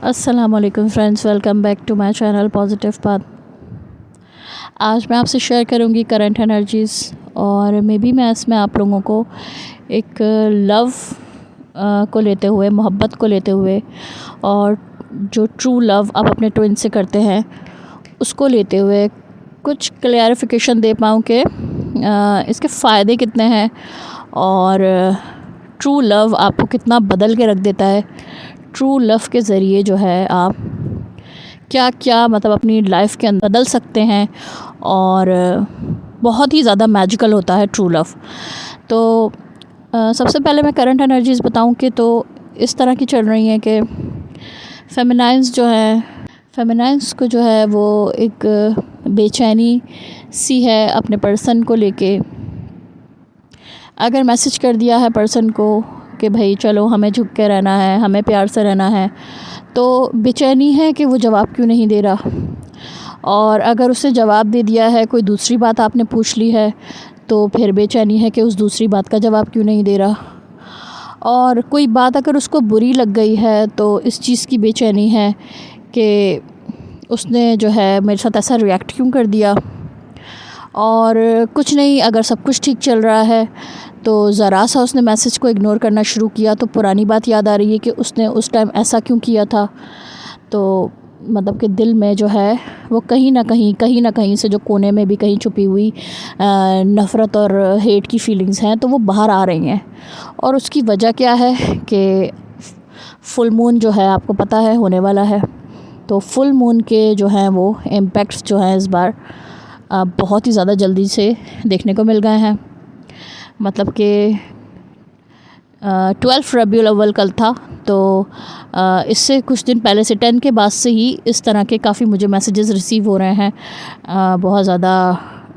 अस्सलामुअलैकुम friends, welcome back to my channel positive path. आज मैं आपसे शेयर करूंगी करंट एनर्जीज़ और मे बी मैं इसमें आप लोगों को एक लव को लेते हुए, मोहब्बत को लेते हुए और जो ट्रू लव आप अपने ट्विन से करते हैं उसको लेते हुए कुछ क्लैरिफिकेशन दे पाऊँ कि इसके फ़ायदे कितने हैं और ट्रू लव आपको कितना बदल के रख देता है। ट्रू लव के ज़रिए जो है आप क्या क्या मतलब अपनी लाइफ के अंदर बदल सकते हैं और बहुत ही ज़्यादा मैजिकल होता है ट्रू लव। तो सबसे पहले मैं करंट एनर्जीज़ बताऊं कि तो इस तरह की चल रही हैं कि फेमिनाइन्स जो है, फेमिनाइन्स को जो है वो एक बेचैनी सी है अपने पर्सन को लेके। अगर मैसेज कर दिया है पर्सन को कि भाई चलो हमें झुक के रहना है, हमें प्यार से रहना है, तो बेचैनी है कि वो जवाब क्यों नहीं दे रहा। और अगर उसे जवाब दे दिया है, कोई दूसरी बात आपने पूछ ली है, तो फिर बेचैनी है कि उस दूसरी बात का जवाब क्यों नहीं दे रहा। और कोई बात अगर उसको बुरी लग गई है तो इस चीज़ की बेचैनी है कि उसने जो है मेरे साथ ऐसा रिएक्ट क्यों कर दिया। और कुछ नहीं, अगर सब कुछ ठीक चल रहा है तो ज़रा सा उसने मैसेज को इग्नोर करना शुरू किया तो पुरानी बात याद आ रही है कि उसने उस टाइम ऐसा क्यों किया था। तो मतलब कि दिल में जो है वो कहीं ना कहीं से जो कोने में भी कहीं छुपी हुई नफ़रत और हेट की फीलिंग्स हैं तो वो बाहर आ रही हैं। और उसकी वजह क्या है कि फुल मून जो है आपको पता है होने वाला है। तो फुल मून के जो हैं वो इम्पैक्ट्स जो हैं इस बार बहुत ही ज़्यादा जल्दी से देखने को मिल गए हैं। मतलब कि 12 रबीउल अव्वल कल था, तो इससे कुछ दिन पहले से 10 के बाद से ही इस तरह के काफ़ी मुझे मैसेजेस रिसीव हो रहे हैं। बहुत ज़्यादा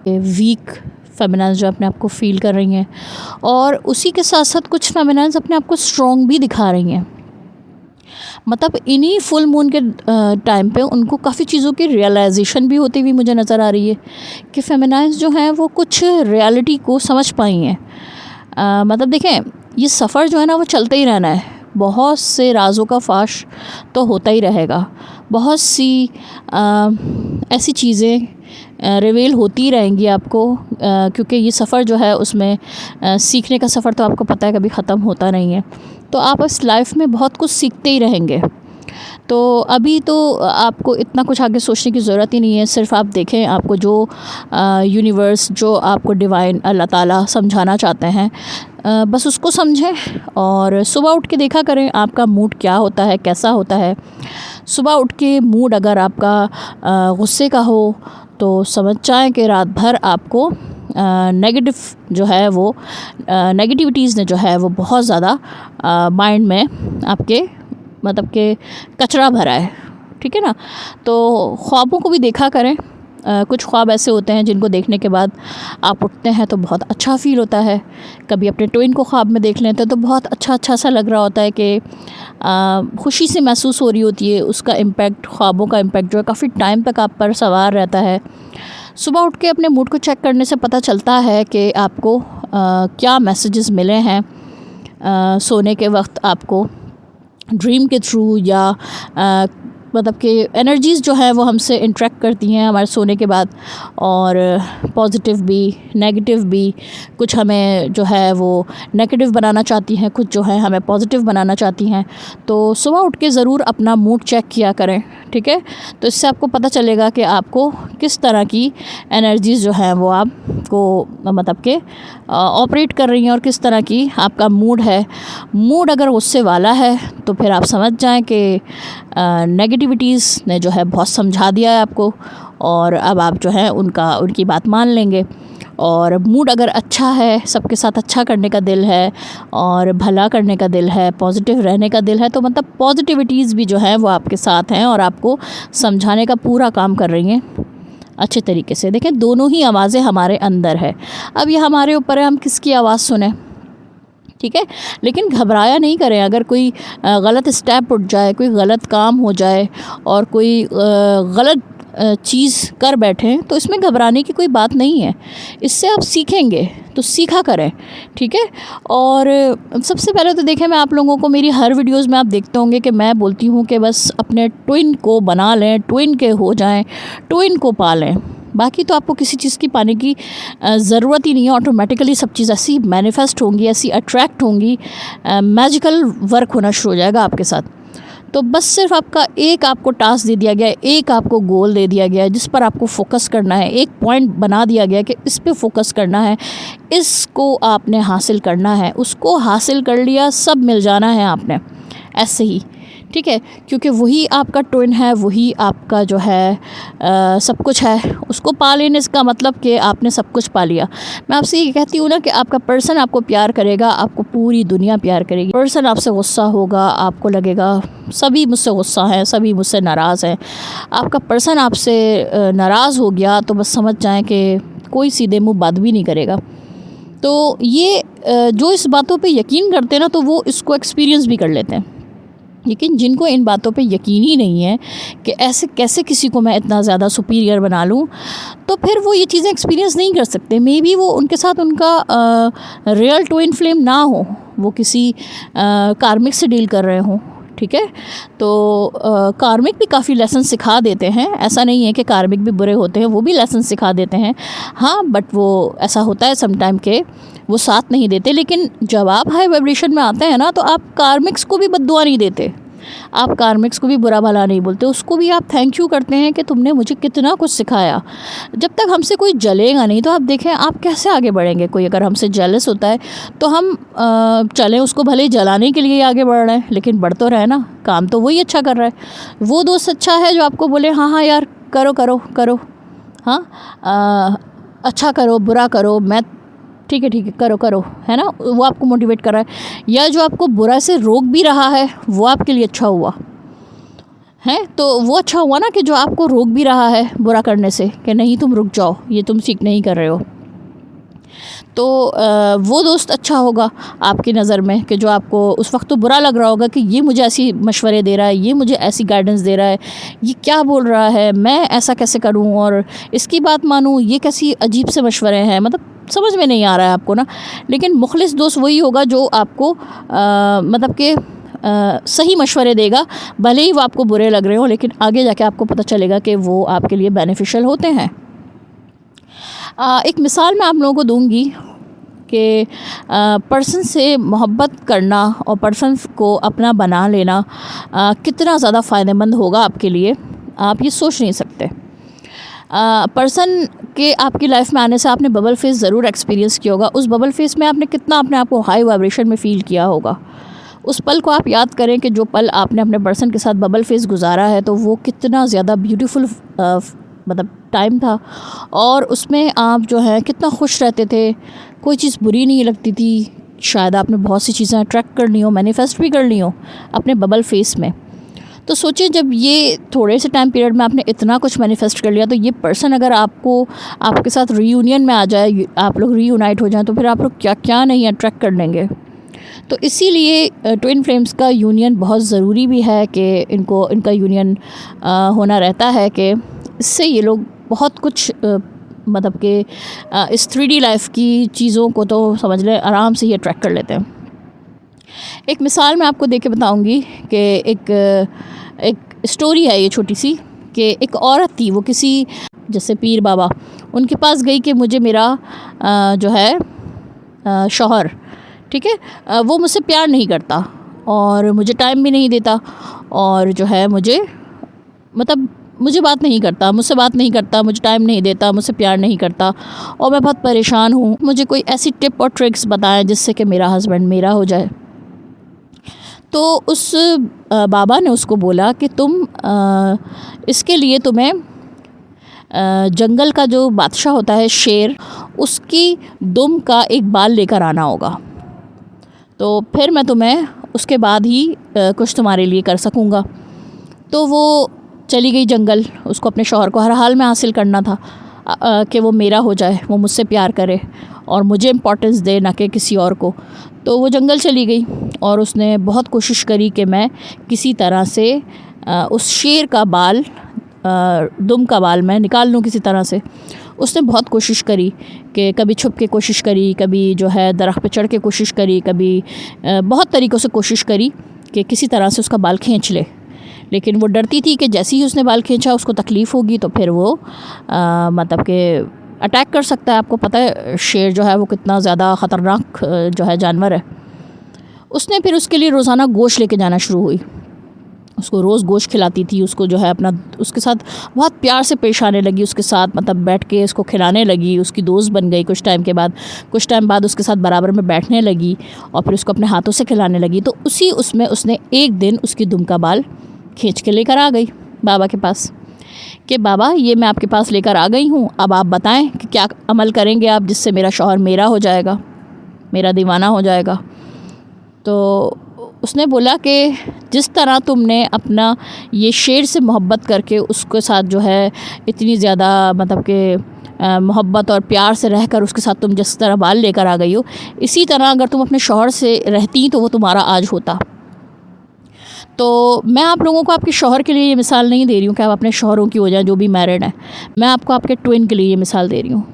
वीक फेमिनाइन्स जो अपने आप को फ़ील कर रही हैं और उसी के साथ साथ कुछ फेमिनाइन्स अपने आप को स्ट्रॉन्ग भी दिखा रही हैं। मतलब इन्हीं फुल मून के टाइम पे उनको काफ़ी चीज़ों की रियलाइजेशन भी होती हुई मुझे नज़र आ रही है कि फेमिनाइन्स जो हैं वो कुछ रियलिटी को समझ पाई हैं। मतलब देखें, ये सफ़र जो है ना वो चलते ही रहना है। बहुत से राज़ों का फाश तो होता ही रहेगा, बहुत सी ऐसी चीज़ें रिवील होती ही रहेंगी आपको, क्योंकि ये सफ़र जो है उसमें सीखने का सफ़र तो आपको पता है कभी ख़त्म होता नहीं है। तो आप इस लाइफ में बहुत कुछ सीखते ही रहेंगे। तो अभी तो आपको इतना कुछ आगे सोचने की ज़रूरत ही नहीं है। सिर्फ आप देखें, आपको जो यूनिवर्स, जो आपको डिवाइन अल्लाह ताला समझाना चाहते हैं, बस उसको समझें और सुबह उठ के देखा करें आपका मूड क्या होता है, कैसा होता है। सुबह उठ के मूड अगर आपका गुस्से का हो तो समझ जाएँ कि रात भर आपको नेगेटिव जो है वो नेगेटिविटीज़ ने जो है वो बहुत ज़्यादा माइंड में आपके मतलब कि कचरा भरा है, ठीक है ना। तो ख्वाबों को भी देखा करें। कुछ ख्वाब ऐसे होते हैं जिनको देखने के बाद आप उठते हैं तो बहुत अच्छा फ़ील होता है। कभी अपने ट्विन को ख्वाब में देख लेते हैं तो बहुत अच्छा सा लग रहा होता है कि खुशी से महसूस हो रही होती है। उसका इम्पैक्ट, ख्वाबों का इम्पैक्ट जो है काफ़ी टाइम तक आप पर सवार रहता है। सुबह उठ के अपने मूड को चेक करने से पता चलता है कि आपको क्या मैसेजेस मिले हैं सोने के वक्त आपको ड्रीम के थ्रू, या मतलब कि एनर्जीज़ जो हैं वो हमसे इंटरेक्ट करती हैं हमारे सोने के बाद। और पॉजिटिव भी, नेगेटिव भी। कुछ हमें जो है वो नेगेटिव बनाना चाहती हैं, कुछ जो है हमें पॉजिटिव बनाना चाहती हैं। तो सुबह उठ के ज़रूर अपना मूड चेक किया करें, ठीक है। तो इससे आपको पता चलेगा कि आपको किस तरह की एनर्जीज़ जो हैं वो आपको मतलब के ऑपरेट कर रही हैं और किस तरह की आपका मूड है। मूड अगर गुस्से वाला है तो फिर आप समझ जाएं कि नेगेटिविटीज़ ने जो है बहुत समझा दिया है आपको और अब आप जो है उनकी बात मान लेंगे। और मूड अगर अच्छा है, सबके साथ अच्छा करने का दिल है और भला करने का दिल है, पॉजिटिव रहने का दिल है, तो मतलब पॉजिटिविटीज़ भी जो है वो आपके साथ हैं और आपको समझाने का पूरा काम कर रही हैं अच्छे तरीके से। देखें, दोनों ही आवाज़ें हमारे अंदर है। अब ये हमारे ऊपर है हम किसकी आवाज़ सुने, ठीक है। लेकिन घबराया नहीं करें। अगर कोई गलत स्टेप उठ जाए, कोई गलत काम हो जाए और कोई गलत चीज़ कर बैठें तो इसमें घबराने की कोई बात नहीं है। इससे आप सीखेंगे तो सीखा करें, ठीक है। और सबसे पहले तो देखें, मैं आप लोगों को मेरी हर वीडियोस में आप देखते होंगे कि मैं बोलती हूँ कि बस अपने ट्विन को बना लें, ट्विन के हो जाएं, ट्विन को पालें। बाकी तो आपको किसी चीज़ की पाने की ज़रूरत ही नहीं है। ऑटोमेटिकली सब चीज़ ऐसी मैनिफेस्ट होंगी, ऐसी अट्रैक्ट होंगी, मैजिकल वर्क होना शुरू हो जाएगा आपके साथ। तो बस सिर्फ आपको टास्क दे दिया गया है, एक आपको गोल दे दिया गया है जिस पर आपको फोकस करना है, एक पॉइंट बना दिया गया है कि इस पे फोकस करना है, इसको आपने हासिल करना है। उसको हासिल कर लिया, सब मिल जाना है आपने, ऐसे ही, ठीक है। क्योंकि वही आपका ट्विन है, वही आपका जो है सब कुछ है। उसको पा लेने का मतलब कि आपने सब कुछ पा लिया। मैं आपसे ये कहती हूँ ना कि आपका पर्सन आपको प्यार करेगा, आपको पूरी दुनिया प्यार करेगी। पर्सन आपसे गुस्सा होगा, आपको लगेगा सभी मुझसे गुस्सा हैं, सभी मुझसे नाराज़ हैं। आपका पर्सन आपसे नाराज़ हो गया तो बस समझ जाएं कि कोई सीधे मुँह बात भी नहीं करेगा। तो ये जो इस बातों पे यकीन करते हैं ना, तो वो इसको एक्सपीरियंस भी कर लेते हैं। लेकिन जिनको इन बातों पे यकीन ही नहीं है कि ऐसे कैसे किसी को मैं इतना ज़्यादा सुपीरियर बना लूँ, तो फिर वो ये चीज़ें एक्सपीरियंस नहीं कर सकते। मे बी वो उनके साथ उनका रियल ट्विन फ्लेम ना हो, वो किसी कार्मिक से डील कर रहे हों, ठीक है। तो कार्मिक भी काफ़ी लेसन सिखा देते हैं। ऐसा नहीं है कि कार्मिक भी बुरे होते हैं, वो भी लेसन सिखा देते हैं, हाँ। बट वो ऐसा होता है समटाइम के वो साथ नहीं देते। लेकिन जब आप हाई वाइब्रेशन में आते हैं ना, तो आप कार्मिक्स को भी बद्दुआ नहीं देते, आप कार्मिक्स को भी बुरा भला नहीं बोलते, उसको भी आप थैंक यू करते हैं कि तुमने मुझे कितना कुछ सिखाया। जब तक हमसे कोई जलेगा नहीं तो आप देखें आप कैसे आगे बढ़ेंगे। कोई अगर हमसे जेलस होता है तो हम चलें, उसको भले ही जलाने के लिए आगे बढ़ रहे हैं, लेकिन बढ़ तो रहे ना, काम तो वही अच्छा कर रहा है। वो दोस्त अच्छा है जो आपको बोले हाँ हाँ यार करो करो करो, हाँ अच्छा करो, बुरा करो, मैं ठीक है करो करो, है ना, वो आपको मोटिवेट कर रहा है। या जो आपको बुरा से रोक भी रहा है वो आपके लिए अच्छा हुआ है। तो वो अच्छा हुआ ना कि जो आपको रोक भी रहा है बुरा करने से, कि नहीं तुम रुक जाओ, ये तुम ठीक नहीं कर रहे हो। तो वो दोस्त अच्छा होगा आपकी नज़र में कि जो आपको उस वक्त तो बुरा लग रहा होगा कि ये मुझे ऐसी मशवरे दे रहा है, ये मुझे ऐसी गाइडेंस दे रहा है, ये क्या बोल रहा है, मैं ऐसा कैसे करूं और इसकी बात मानूं, ये कैसी अजीब से मशवरे हैं, मतलब समझ में नहीं आ रहा है आपको ना। लेकिन मुखलिस दोस्त वही होगा जो आपको मतलब कि सही मशवरे देगा, भले ही वो आपको बुरे लग रहे हो, लेकिन आगे जाके आपको पता चलेगा कि वो आपके लिए बेनिफिशियल होते हैं। एक मिसाल मैं आप लोगों को दूंगी कि पर्सन से मोहब्बत करना और पर्सन को अपना बना लेना कितना ज़्यादा फ़ायदेमंद होगा आपके लिए, आप ये सोच नहीं सकते। पर्सन के आपकी लाइफ में आने से आपने बबल फेस ज़रूर एक्सपीरियंस किया होगा। उस बबल फेस में आपने कितना अपने आप को हाई वाइब्रेशन में फ़ील किया होगा। उस पल को आप याद करें कि जो पल आपने अपने पर्सन के साथ बबल फेस गुजारा है, तो वो कितना ज़्यादा ब्यूटीफुल मतलब टाइम था। और उसमें आप जो है कितना खुश रहते थे, कोई चीज़ बुरी नहीं लगती थी। शायद आपने बहुत सी चीज़ें अट्रैक्ट कर ली हो, मैनिफेस्ट भी कर ली हो अपने बबल फेस में। तो सोचिए जब ये थोड़े से टाइम पीरियड में आपने इतना कुछ मैनिफेस्ट कर लिया, तो ये पर्सन अगर आपको आपके साथ रीयूनियन में आ जाए, आप लोग रीयूनाइट हो जाएं, तो फिर आप लोग क्या क्या नहीं अट्रैक्ट कर लेंगे। तो इसीलिए ट्विन फ्लेम्स का यूनियन बहुत ज़रूरी भी है कि इनका यूनियन होना रहता है कि इससे ये लोग बहुत कुछ मतलब कि इस 3D लाइफ की चीज़ों को तो समझ लें आराम से ही अट्रैक्ट कर लेते हैं। एक मिसाल मैं आपको दे के बताऊँगी कि एक स्टोरी है ये छोटी सी, कि एक औरत थी, वो किसी जैसे पीर बाबा उनके पास गई कि मुझे मेरा जो है शौहर, ठीक है, वो मुझसे प्यार नहीं करता और मुझे टाइम भी नहीं देता, और जो है मुझे मतलब मुझे बात नहीं करता, मुझसे बात नहीं करता, मुझे टाइम नहीं देता, मुझसे प्यार नहीं करता, और मैं बहुत परेशान हूँ। मुझे कोई ऐसी टिप और ट्रिक्स बताएं जिससे कि मेरा हस्बैंड मेरा हो जाए। तो उस बाबा ने उसको बोला कि तुम इसके लिए तुम्हें जंगल का जो बादशाह होता है शेर, उसकी दुम का एक बाल लेकर आना होगा, तो फिर मैं तुम्हें उसके बाद ही कुछ तुम्हारे लिए कर सकूँगा। तो वो चली गई जंगल, उसको अपने शौहर को हर हाल में हासिल करना था कि वो मेरा हो जाए, वो मुझसे प्यार करे और मुझे इम्पोर्टेंस दे, ना कि किसी और को। तो वो जंगल चली गई और उसने बहुत कोशिश करी कि मैं किसी तरह से उस शेर का बाल दुम का बाल मैं निकाल लूँ किसी तरह से। उसने बहुत कोशिश करी कि कभी छुप के कोशिश करी, कभी जो है दरख्त पे चढ़ के कोशिश करी, कभी बहुत तरीक़ों से कोशिश करी कि किसी तरह से उसका बाल खींच ले, लेकिन वो डरती थी कि जैसे ही उसने बाल खींचा उसको तकलीफ़ होगी तो फिर वो मतलब कि अटैक कर सकता है। आपको पता है शेर जो है वो कितना ज़्यादा ख़तरनाक जो है जानवर है। उसने फिर उसके लिए रोज़ाना गोश्त लेके जाना शुरू हुई। उसको रोज़ गोश्त खिलाती थी, उसको जो है अपना उसके साथ बहुत प्यार से पेश आने लगी, उसके साथ मतलब बैठ के इसको खिलाने लगी, उसकी दोस्त बन गई। कुछ टाइम बाद उसके साथ बराबर में बैठने लगी और फिर उसको अपने हाथों से खिलाने लगी। तो उसमें उसने एक दिन उसकी दुम का बाल खींच के लेकर आ गई बाबा के पास कि बाबा ये मैं आपके पास लेकर आ गई हूँ, अब आप बताएं कि क्या अमल करेंगे आप जिससे मेरा शौहर मेरा हो जाएगा, मेरा दीवाना हो जाएगा। तो उसने बोला कि जिस तरह तुमने अपना ये शेर से मोहब्बत करके उसके साथ जो है इतनी ज़्यादा मतलब कि मोहब्बत और प्यार से रहकर उसके साथ तुम जिस तरह बाल लेकर आ गई हो, इसी तरह अगर तुम अपने शौहर से रहती तो वो तुम्हारा आज होता। तो मैं आप लोगों को आपके शौहर के लिए ये मिसाल नहीं दे रही हूँ कि आप अपने शौहरों की हो जाएं जो भी मैरिड हैं, मैं आपको आपके ट्विन के लिए ये मिसाल दे रही हूँ।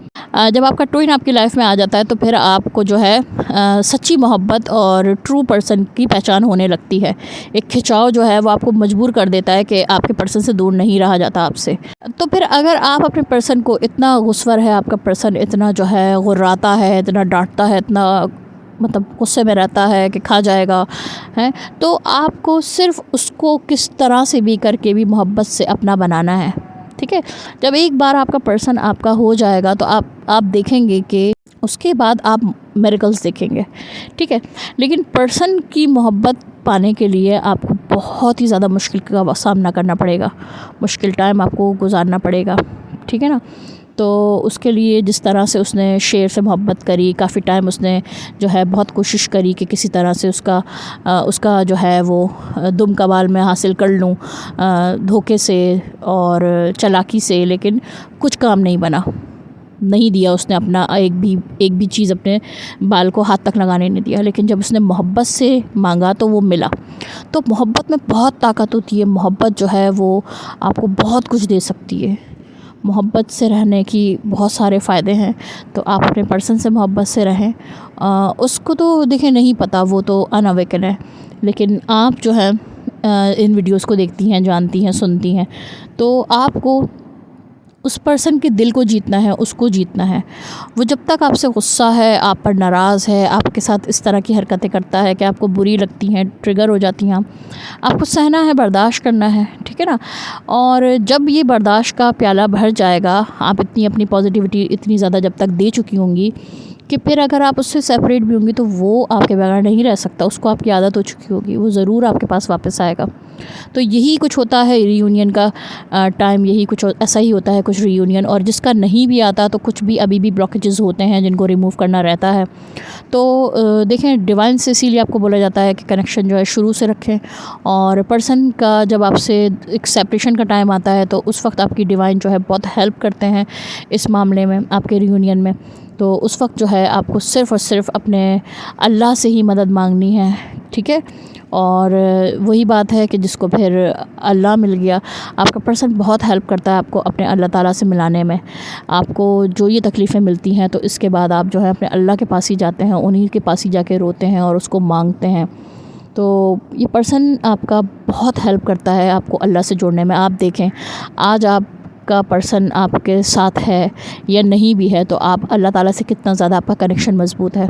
जब आपका ट्विन आपकी लाइफ में आ जाता है तो फिर आपको जो है सच्ची मोहब्बत और ट्रू पर्सन की पहचान होने लगती है। एक खिंचाव जो है वो आपको मजबूर कर देता है कि आपके पर्सन से दूर नहीं रहा जाता आपसे। तो फिर अगर आप अपने पर्सन को इतना गुस्वर है, आपका पर्सन इतना जो है गुर्राता है, इतना डांटता है, इतना मतलब गुस्से में रहता है कि खा जाएगा है, तो आपको सिर्फ़ उसको किस तरह से भी करके भी मोहब्बत से अपना बनाना है। ठीक है, जब एक बार आपका पर्सन आपका हो जाएगा तो आप देखेंगे कि उसके बाद आप मिरेकल्स देखेंगे। ठीक है, लेकिन पर्सन की मोहब्बत पाने के लिए आपको बहुत ही ज़्यादा मुश्किल का सामना करना पड़ेगा, मुश्किल टाइम आपको गुजारना पड़ेगा। ठीक है ना, तो उसके लिए जिस तरह से उसने शेर से मोहब्बत करी, काफ़ी टाइम उसने जो है बहुत कोशिश करी कि किसी तरह से उसका जो है वो दुम का बाल मैं हासिल कर लूँ धोखे से और चालाकी से, लेकिन कुछ काम नहीं बना, नहीं दिया उसने अपना एक भी चीज़ अपने बाल को हाथ तक लगाने नहीं दिया। लेकिन जब उसने मोहब्बत से मांगा तो वो मिला। तो मोहब्बत में बहुत ताकत होती है, मोहब्बत जो है वो आपको बहुत कुछ दे सकती है। मोहब्बत से रहने की बहुत सारे फ़ायदे हैं, तो आप अपने पर्सन से मोहब्बत से रहें। उसको तो देखें नहीं पता, वो तो अनअवेकन है, लेकिन आप जो है इन वीडियोस को देखती हैं, जानती हैं, सुनती हैं, तो आपको उस पर्सन के दिल को जीतना है, उसको जीतना है। वो जब तक आपसे गुस्सा है, आप पर नाराज़ है, आपके साथ इस तरह की हरकतें करता है कि आपको बुरी लगती हैं, ट्रिगर हो जाती हैं, आपको सहना है, बर्दाश्त करना है। ठीक है ना, और जब ये बर्दाश्त का प्याला भर जाएगा, आप इतनी अपनी पॉजिटिविटी इतनी ज़्यादा जब तक दे चुकी होंगी कि फिर अगर आप उससे सेपरेट भी होंगी तो वो आपके बगैर नहीं रह सकता, उसको आपकी आदत हो चुकी होगी, वो ज़रूर आपके पास वापस आएगा। तो यही कुछ होता है रीयूनियन का टाइम, यही कुछ ऐसा ही होता है कुछ रीयूनियन। और जिसका नहीं भी आता तो कुछ भी अभी भी ब्लॉकेजेस होते हैं जिनको रिमूव करना रहता है। तो देखें, डिवाइन से इसीलिए आपको बोला जाता है कि कनेक्शन जो है शुरू से रखें, और पर्सन का जब आपसे एक सेपरेशन का टाइम आता है तो उस वक्त आपकी डिवाइन जो है बहुत हेल्प करते हैं इस मामले में, आपके रीयूनियन में। तो उस वक्त जो है आपको सिर्फ़ और सिर्फ अपने अल्लाह से ही मदद मांगनी है। ठीक है, और वही बात है कि जिसको फिर अल्लाह मिल गया, आपका पर्सन बहुत हेल्प करता है आपको अपने अल्लाह ताला से मिलाने में। आपको जो ये तकलीफ़ें मिलती हैं तो इसके बाद आप जो है अपने अल्लाह के पास ही जाते हैं, उन्हीं के पास ही जाके रोते हैं और उसको मांगते हैं। तो ये पर्सन आपका बहुत हेल्प करता है आपको अल्लाह से जोड़ने में। आप देखें, आज आपका पर्सन आपके साथ है या नहीं भी है, तो आप अल्लाह ताला से कितना ज़्यादा आपका कनेक्शन मज़बूत है।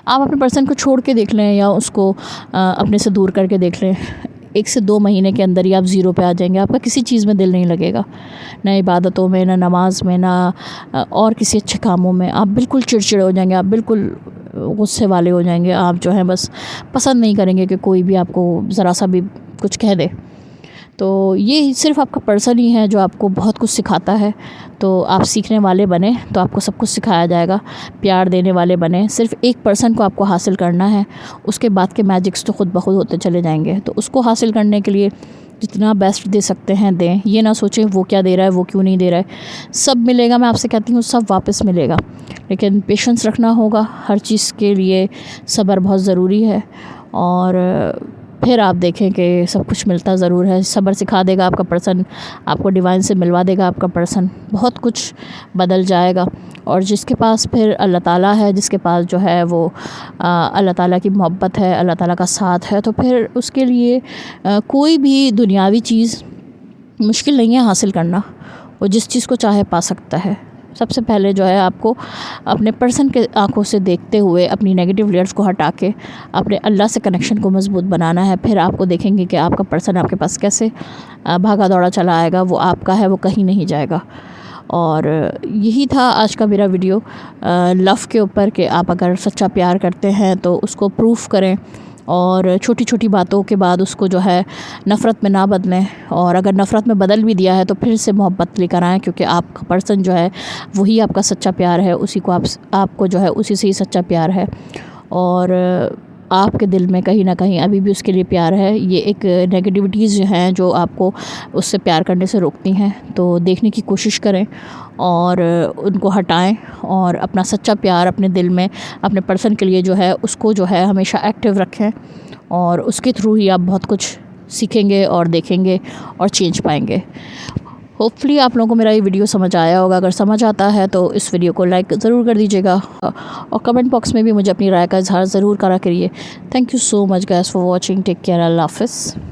आप अपने पर्सन को छोड़ के देख लें या उसको अपने से दूर करके देख लें, 1 से 2 महीने के अंदर ही आप ज़ीरो पे आ जाएंगे। आपका किसी चीज़ में दिल नहीं लगेगा, ना इबादतों में, ना नमाज में, ना और किसी अच्छे कामों में। आप बिल्कुल चिड़चिड़े हो जाएंगे, आप बिल्कुल गुस्से वाले हो जाएंगे। आप जो है बस पसंद नहीं करेंगे कि कोई भी आपको ज़रा सा भी कुछ कह दे। तो ये सिर्फ़ आपका पर्सन ही है जो आपको बहुत कुछ सिखाता है। तो आप सीखने वाले बने तो आपको सब कुछ सिखाया जाएगा, प्यार देने वाले बने। सिर्फ़ एक पर्सन को आपको हासिल करना है, उसके बाद के मैजिक्स तो ख़ुद ब खुद होते चले जाएंगे। तो उसको हासिल करने के लिए जितना बेस्ट दे सकते हैं दें, ये ना सोचें वो क्या दे रहा है, वो क्यों नहीं दे रहा है। सब मिलेगा, मैं आपसे कहती हूँ सब वापस मिलेगा, लेकिन पेशेंस रखना होगा। हर चीज़ के लिए सब्र बहुत ज़रूरी है, और फिर आप देखें कि सब कुछ मिलता ज़रूर है। सब्र सिखा देगा आपका पर्सन, आपको डिवाइन से मिलवा देगा आपका पर्सन, बहुत कुछ बदल जाएगा। और जिसके पास फिर अल्लाह ताला है, जिसके पास जो है वो अल्लाह ताला की मोहब्बत है, अल्लाह ताला का साथ है, तो फिर उसके लिए कोई भी दुनियावी चीज़ मुश्किल नहीं है हासिल करना। वो जिस चीज़ को चाहे पा सकता है। सबसे पहले जो है आपको अपने पर्सन के आंखों से देखते हुए अपनी नेगेटिव लेयर्स को हटा के अपने अल्लाह से कनेक्शन को मज़बूत बनाना है। फिर आपको देखेंगे कि आपका पर्सन आपके पास कैसे भागा दौड़ा चला आएगा। वो आपका है, वो कहीं नहीं जाएगा। और यही था आज का मेरा वीडियो लव के ऊपर कि आप अगर सच्चा प्यार करते हैं तो उसको प्रूफ करें, और छोटी छोटी बातों के बाद उसको जो है नफ़रत में ना बदलें। और अगर नफ़रत में बदल भी दिया है तो फिर से मोहब्बत लेकर आएँ, क्योंकि आपका पर्सन जो है वही आपका सच्चा प्यार है, उसी को आपको जो है उसी से ही सच्चा प्यार है। और आपके दिल में कहीं ना कहीं अभी भी उसके लिए प्यार है। ये एक नेगेटिविटीज़ जो हैं जो आपको उससे प्यार करने से रोकती हैं, तो देखने की कोशिश करें और उनको हटाएं और अपना सच्चा प्यार अपने दिल में अपने पर्सन के लिए जो है उसको जो है हमेशा एक्टिव रखें, और उसके थ्रू ही आप बहुत कुछ सीखेंगे और देखेंगे और चेंज पाएंगे। होपफुली आप लोगों को मेरा ये वीडियो समझ आया होगा। अगर समझ आता है तो इस वीडियो को लाइक ज़रूर कर दीजिएगा, और कमेंट बॉक्स में भी मुझे अपनी राय का इजहार ज़रूर करा करिए। Thank you so much guys for watching. Take care, अल्लाह हाफ़िज़।